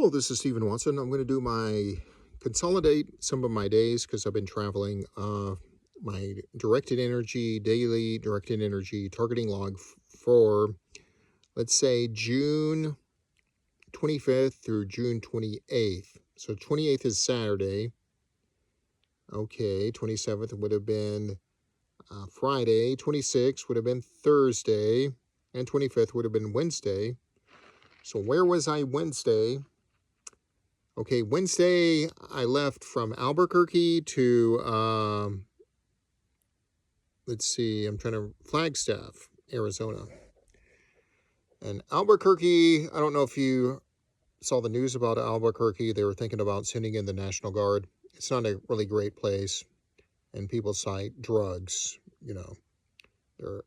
Hello, this is Stephen Watson. I'm going to consolidate some of my days because I've been traveling. My directed energy, daily directed energy targeting log for, let's say, June 25th through June 28th. So 28th is Saturday. Okay, 27th would have been Friday. 26th would have been Thursday. And 25th would have been Wednesday. So where was I Wednesday? Okay, Wednesday I left from Albuquerque to, Flagstaff, Arizona. And Albuquerque, I don't know if you saw the news about Albuquerque. They were thinking about sending in the National Guard. It's not a really great place, and people cite drugs,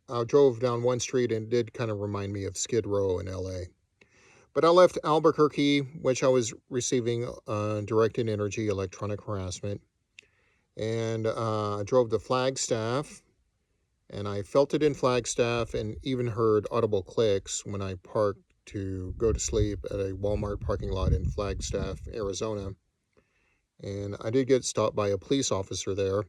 I drove down one street and it did kind of remind me of Skid Row in LA. But I left Albuquerque, which I was receiving directed energy electronic harassment. And I drove to Flagstaff, and I felt it in Flagstaff and even heard audible clicks when I parked to go to sleep at a Walmart parking lot in Flagstaff, Arizona. And I did get stopped by a police officer there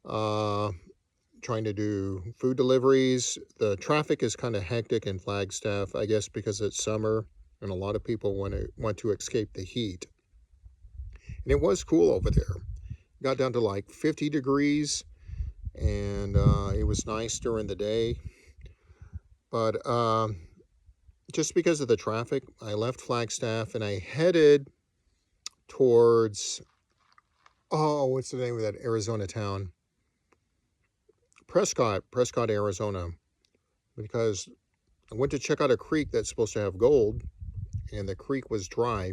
trying to do food deliveries. The traffic is kind of hectic in Flagstaff, I guess because it's summer. And a lot of people want to escape the heat. And it was cool over there. It got down to like 50 degrees, and it was nice during the day. But just because of the traffic, I left Flagstaff and I headed towards, what's the name of that Arizona town? Prescott, Arizona. Because I went to check out a creek that's supposed to have gold, and the creek was dry.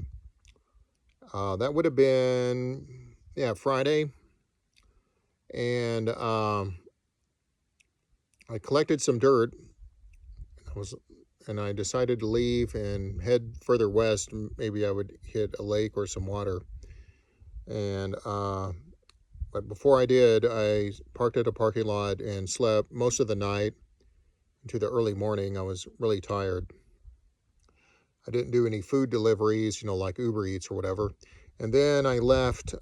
That would have been, Friday. And I collected some dirt. I decided to leave and head further west. Maybe I would hit a lake or some water. And but before I did, I parked at a parking lot and slept most of the night into the early morning. I was really tired. I didn't do any food deliveries, like Uber Eats or whatever. And then I left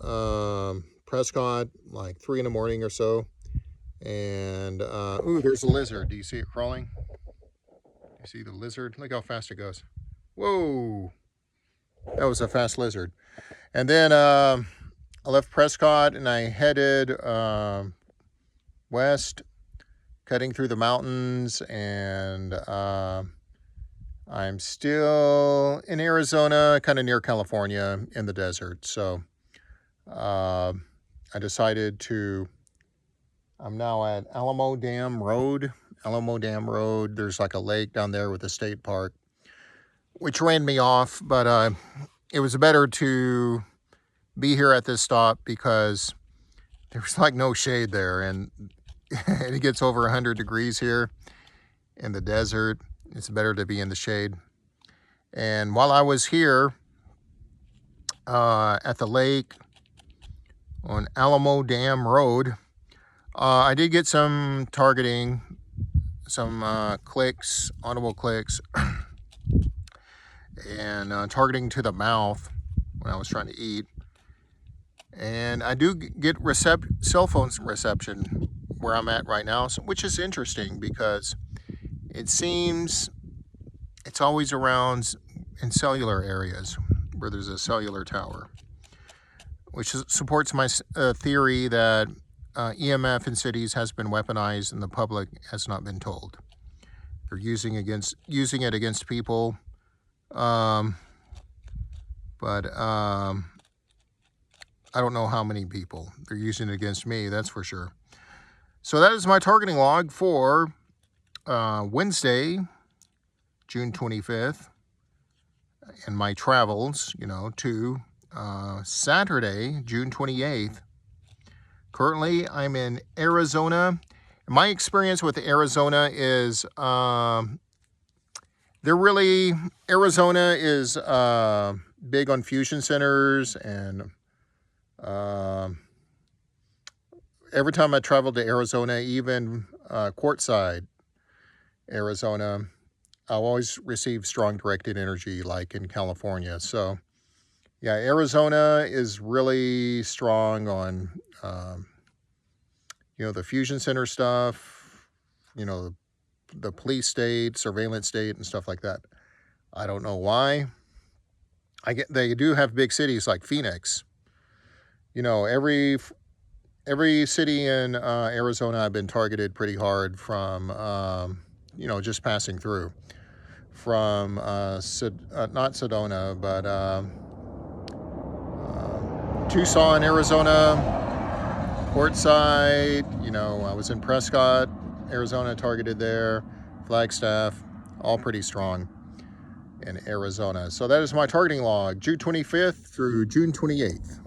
Prescott like 3 in the morning or so. And, there's a lizard. Do you see it crawling? You see the lizard? Look how fast it goes. Whoa! That was a fast lizard. And then I left Prescott and I headed west, cutting through the mountains, and I'm still in Arizona, kind of near California, in the desert. So I decided I'm now at Alamo Dam Road. There's like a lake down there with a state park, which ran me off. But it was better to be here at this stop because there's like no shade there. And it gets over 100 degrees here in the desert. It's better to be in the shade. And while I was here at the lake on Alamo Dam Road, I did get some targeting, some clicks, audible clicks, and targeting to the mouth when I was trying to eat. And I do get cell phone reception where I'm at right now, which is interesting because it seems it's always around in cellular areas where there's a cellular tower, which supports my theory that EMF in cities has been weaponized and the public has not been told. They're using it against people, but I don't know how many people. They're using it against me, that's for sure. So that is my targeting log for Wednesday, June 25th, and my travels, to Saturday, June 28th. Currently, I'm in Arizona. My experience with Arizona is Arizona is big on fusion centers, and every time I travel to Arizona, even Quartzside, Arizona, I'll always receive strong directed energy like in California. So Yeah, Arizona is really strong on, the fusion center stuff, the police state, surveillance state, and stuff like that. I don't know why. They do have big cities like Phoenix. Every city in Arizona I've been targeted pretty hard from, just passing through. From, not Sedona, but Tucson, Arizona, Portside, I was in Prescott, Arizona, targeted there, Flagstaff, all pretty strong in Arizona. So that is my targeting log, June 25th through June 28th.